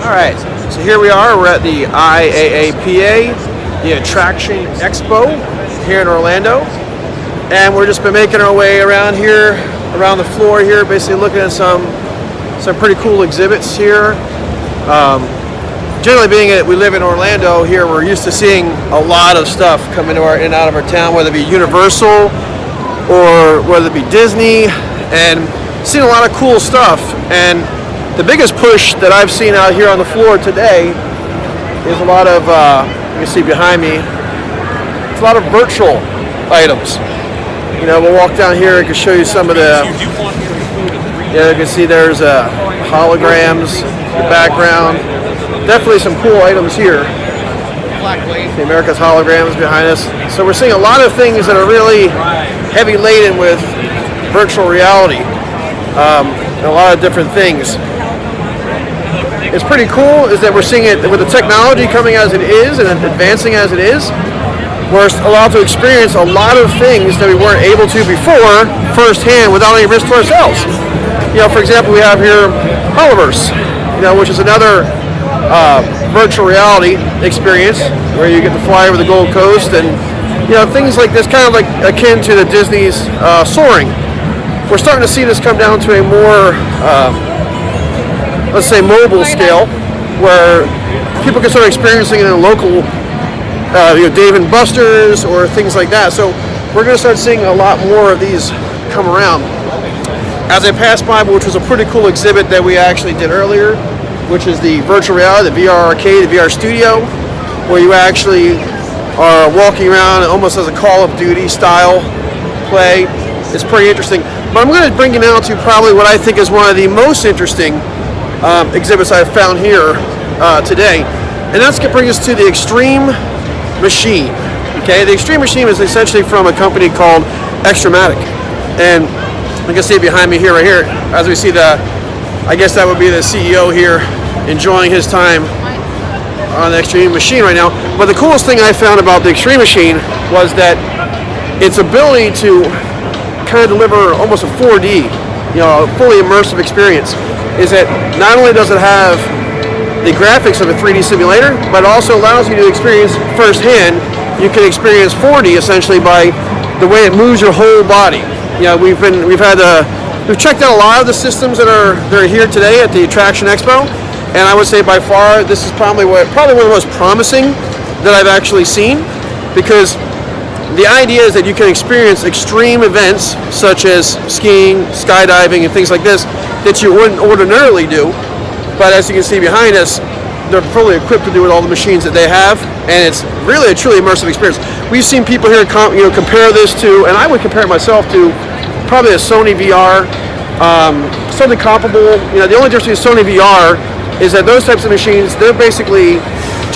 Alright, so here we are, we're at the IAAPA, the Attraction Expo here in Orlando. And we've just been making our way around here, around the floor here, basically looking at some pretty cool exhibits here. Generally being that we live in Orlando here, we're used to seeing a lot of stuff come into in and out of our town, whether it be Universal or whether it be Disney, and seen a lot of cool stuff. And the biggest push that I've seen out here on the floor today is a lot of, you can see behind me, it's a lot of virtual items. You know, we'll walk down here, I can show you some of the, you can see there's holograms in the background. Definitely some cool items here. The America's holograms behind us. So we're seeing a lot of things that are really heavy laden with virtual reality. And a lot of different things. It's pretty cool is that we're seeing it with the technology coming as it is and advancing as it is. We're allowed to experience a lot of things that we weren't able to before firsthand without any risk to ourselves. You know, for example, we have here Holoverse, you know, which is another virtual reality experience where you get to fly over the Gold Coast, and you know, things like this, kind of like akin to the Disney's Soaring. We're starting to see this come down to a more let's say mobile scale, where people can start experiencing it in a local, you know, Dave and Buster's or things like that. So we're going to start seeing a lot more of these come around. As I passed by, which was a pretty cool exhibit that we actually did earlier, which is the virtual reality, the VR arcade, the VR studio, where you actually are walking around almost as a Call of Duty style play. It's pretty interesting. But I'm going to bring you now to probably what I think is one of the most interesting exhibits I've found here today, and that's going to bring us to the Xtreme Machine. Okay, the Xtreme Machine is essentially from a company called Xtrematic, and you can see it behind me here, right here, as we see the, I guess that would be the CEO here enjoying his time on the Xtreme Machine right now. But the coolest thing I found about the Xtreme Machine was that its ability to kind of deliver almost a 4D, you know, a fully immersive experience, is that not only does it have the graphics of a 3D simulator, but it also allows you to experience firsthand. You can experience 4D essentially by the way it moves your whole body. You know, we've checked out a lot of the systems that are here today at the Attraction Expo, and I would say by far this is probably one of the most promising that I've actually seen, because the idea is that you can experience extreme events such as skiing, skydiving, and things like this that you wouldn't ordinarily do. But as you can see behind us, they're fully equipped to do with all the machines that they have, and it's really a truly immersive experience. We've seen people here, compare this to, and I would compare it myself to, probably a Sony VR, something comparable. You know, the only difference between Sony VR is that those types of machines, they're basically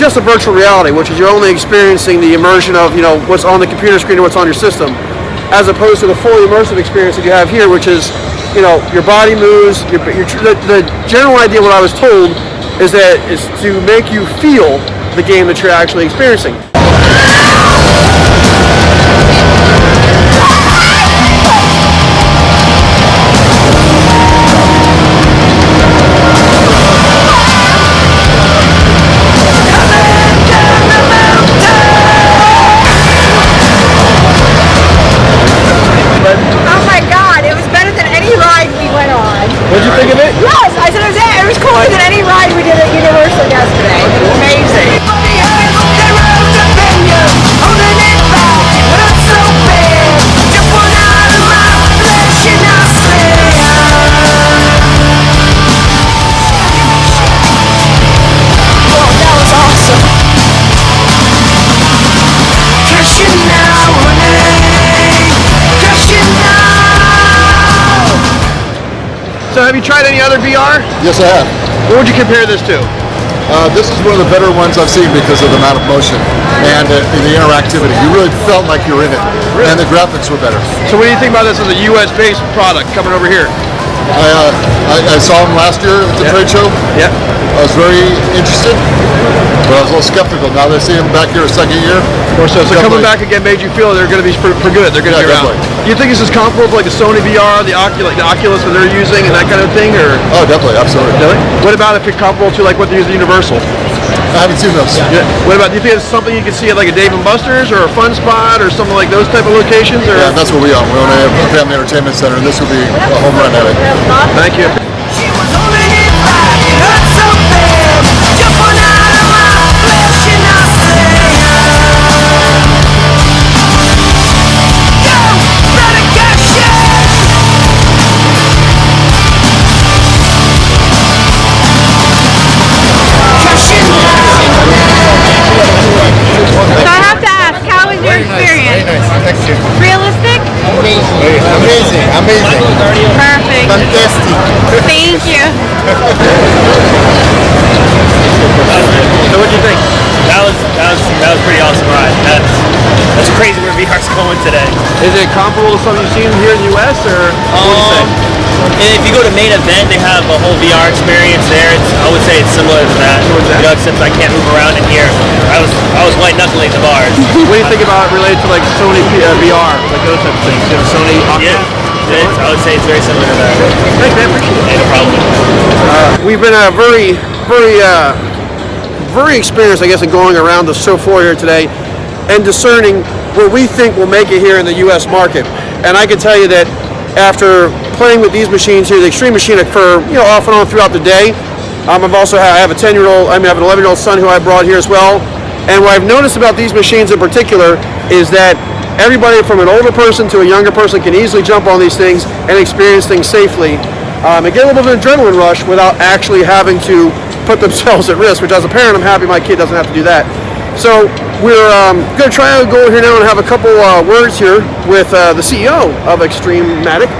just a virtual reality, which is you're only experiencing the immersion of, you know, what's on the computer screen or what's on your system, as opposed to the fully immersive experience that you have here, which is, you know, your body moves. The general idea, what I was told, is that it's to make you feel the game that you're actually experiencing. What'd you think of it? Yes, I said it was cooler than any ride we did at Universal yesterday. It was amazing. So have you tried any other VR? Yes, I have. What would you compare this to? This is one of the better ones I've seen because of the amount of motion and the interactivity. You really felt like you're in it, and the graphics were better. So what do you think about this as a US-based product coming over here? I saw him last year at the trade show. Yeah. I was very interested, but I was a little skeptical. Now they see him back here a second year. Or so coming back again made you feel they're going to be for good. They're going to be around. Definitely. You think this is comparable to like the Sony VR, the Oculus that they're using, and that kind of thing, or? Oh, definitely, absolutely. Really? What about if it's comparable to like what they use at Universal? I haven't seen those. Yeah. What about? Do you think it's something you can see at like a Dave and Buster's or a Fun Spot or something like those type of locations? Or? Yeah, that's what we own. We own a family entertainment center, and this will be a home run at it. Thank you. She was holding it back, it hurt so bad. Jumping out of my flesh and I say, go, better get shit. So I have to ask, how was your experience? Realistic? Amazing. Perfect. Fantastic. Thank you. So what do you think? That was pretty awesome ride. That's crazy where VR's going today. Is it comparable to something you've seen here in the U.S. or what do you say? And if you go to main event, they have a whole VR experience there. I would say it's similar to that. You know, except I can't move around in here. I was white knuckling the bars. What do you think about related to like Sony VR, like those types of things? You know, Sony Oculus. Yeah, I would say it's very similar to that. Thanks, man. Appreciate it. No problem. We've been very experienced, I guess, in going around the show floor here today and discerning what we think will make it here in the U.S. market. And I can tell you that after playing with these machines here, the Extreme machine occur, off and on throughout the day. I have an 11-year-old son who I brought here as well. And what I've noticed about these machines in particular is that everybody from an older person to a younger person can easily jump on these things and experience things safely and get a little bit of an adrenaline rush without actually having to put themselves at risk, which as a parent, I'm happy my kid doesn't have to do that. So we're going to try to go here now and have a couple words here with the CEO of Xtrematic,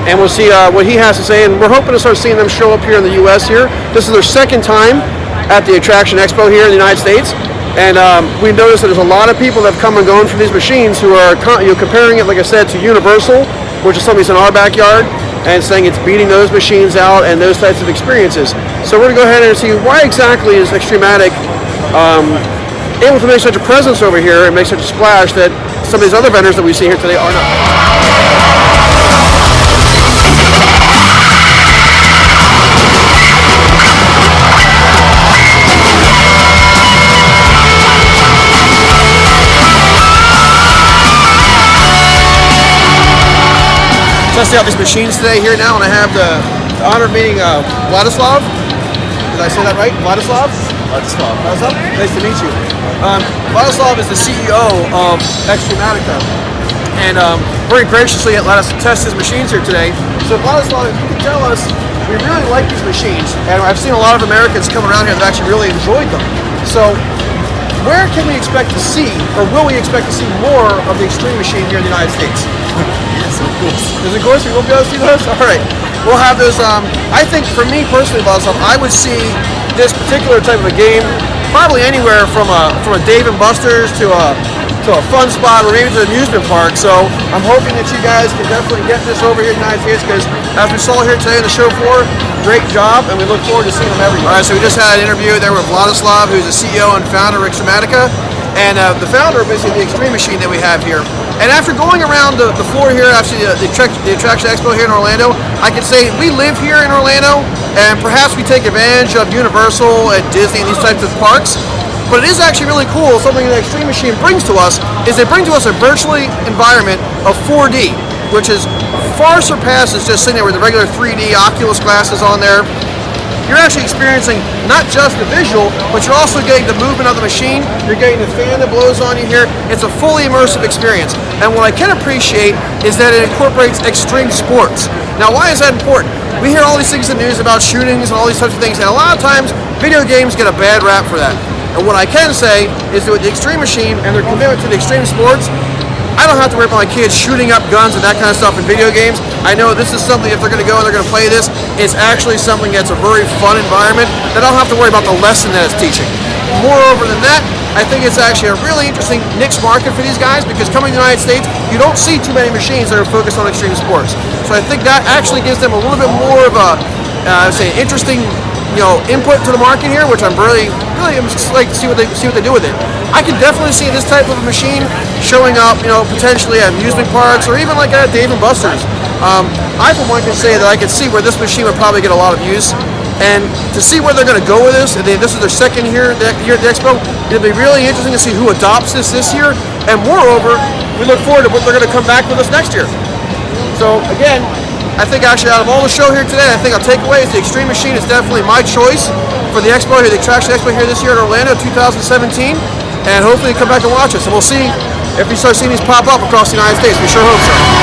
and we'll see what he has to say, and we're hoping to start seeing them show up here in the U.S. here. This is their second time at the Attraction Expo here in the United States, and we've noticed that there's a lot of people that have come and gone from these machines who are comparing it, like I said, to Universal, which is something that's in our backyard, and saying it's beating those machines out and those types of experiences. So we're going to go ahead and see why exactly is Xtrematic able to make such a presence over here and make such a splash that some of these other vendors that we see here today are not. Testing out these machines today here now, and I have the honor of meeting Vladislav. Did I say that right? Vladislav? Vladislav. Nice to meet you. Vladislav is the CEO of Xtrematic, and very graciously let us test his machines here today. So Vladislav, if you can tell us, we really like these machines, and I've seen a lot of Americans come around here that actually really enjoyed them. So where can we expect to see, or will we expect to see more of the Extreme machine here in the United States? Yes, of course. Is it course? We won't be able to see those? All right. We'll have those. I think for me personally, Vladislav, I would see this particular type of a game probably anywhere from a Dave and Buster's to a Fun Spot or maybe to an amusement park. So I'm hoping that you guys can definitely get this over here in the United States, because as we saw here today on the show floor, great job, and we look forward to seeing them everywhere. All right, so we just had an interview there with Vladislav, who's the CEO and founder of Xtrematic, and the founder of basically the Extreme machine that we have here. And after going around the floor here, after the Attraction Expo here in Orlando, I can say we live here in Orlando, and perhaps we take advantage of Universal and Disney and these types of parks. But it is actually really cool. Something that Extreme Machine brings to us is they bring to us a virtually environment of 4D, which is far surpasses just sitting there with the regular 3D Oculus glasses on there. You're actually experiencing not just the visual, but you're also getting the movement of the machine. You're getting the fan that blows on you here. It's a fully immersive experience. And what I can appreciate is that it incorporates extreme sports. Now, why is that important? We hear all these things in the news about shootings and all these types of things, and a lot of times video games get a bad rap for that. And what I can say is that with the Extreme Machine and their commitment to the extreme sports, I don't have to worry about my kids shooting up guns and that kind of stuff in video games. I know this is something, if they're going to go and they're going to play this, it's actually something that's a very fun environment that I don't have to worry about the lesson that it's teaching. Moreover than that, I think it's actually a really interesting niche market for these guys because coming to the United States, you don't see too many machines that are focused on extreme sports. So I think that actually gives them a little bit more of a, interesting, input to the market here, which I'm really like to see what they do with it. I can definitely see this type of a machine showing up, potentially at amusement parks or even like at Dave and Buster's. I for one can say that I could see where this machine would probably get a lot of use, and to see where they're going to go with this. And this is their second year at the expo. It'll be really interesting to see who adopts this year, and moreover, we look forward to what they're going to come back with us next year. So again, I think actually out of all the show here today, I think I'll take away is the Extreme Machine is definitely my choice for the expo here, the Attraction Expo here this year in Orlando 2017, and hopefully you come back and watch us, and we'll see if we start seeing these pop up across the United States. We sure hope so.